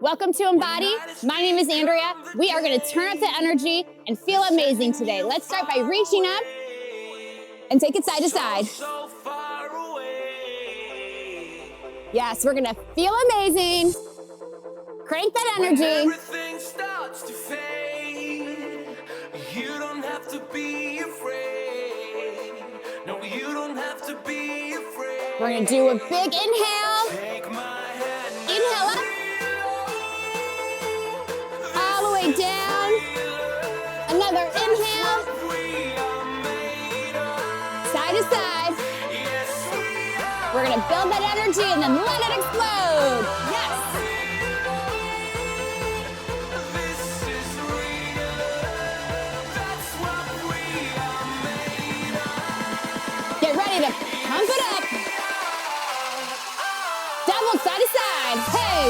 Welcome to Embody. My name is Andrea. We are going to turn up the energy and feel amazing today. Let's start by reaching up and take it side to side. Yes, we're going to feel amazing. Crank that energy. Everything starts to fade. You don't have to be afraid. No, you don't have to be afraid. We're going to do a big inhale. Take my hand. Inhale up. All the way down. Another inhale. Side to side. We're going to build that energy and then let it explode. Yes. Get ready to pump it up. Double side to side. Hey.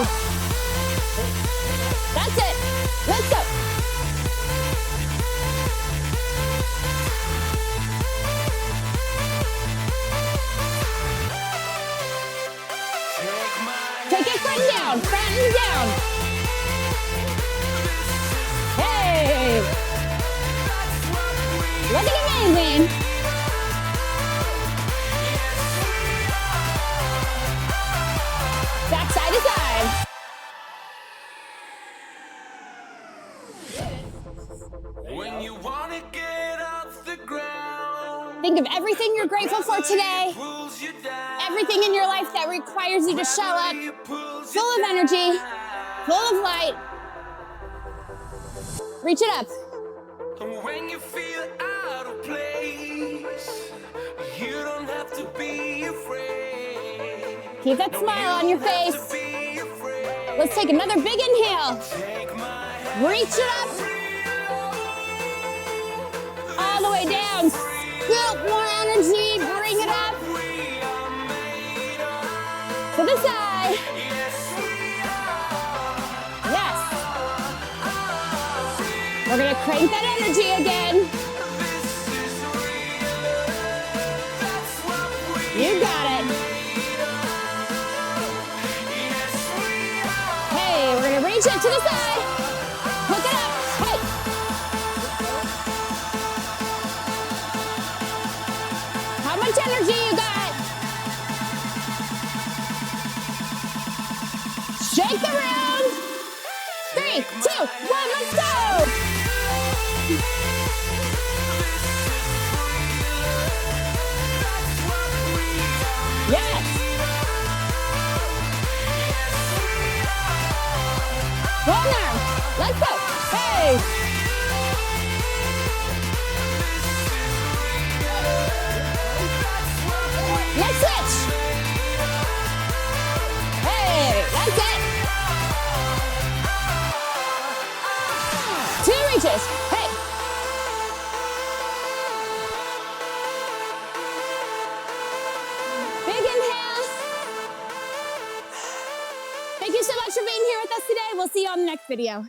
That's it. Let's go. Take it front and down, front and down. Hey. Looking amazing. Back side to side. When you want to get off the ground, Think of everything you're grateful for today. pulls you down. Everything in your life that requires you to show up, full of energy, full of light. Reach it up. And when you feel out of place, you don't have to be afraid. Keep that smile on your face. Be afraid. Let's take another big inhale. Take my hand. Reach it up. All the way down. Scoop more energy. Bring it up. To the side. Yes. We're going to crank that energy again. You got it. Hey, we're going to reach it to the side. Hook it up. Hey. How much energy you got? Shake the room. 3, 2, 1, let's go. Yes. One arm. Let's go. Hey. Let's switch. Hey, that's it. 2 reaches. Hey. Big inhale. Thank you so much for being here with us today. We'll see you on the next video.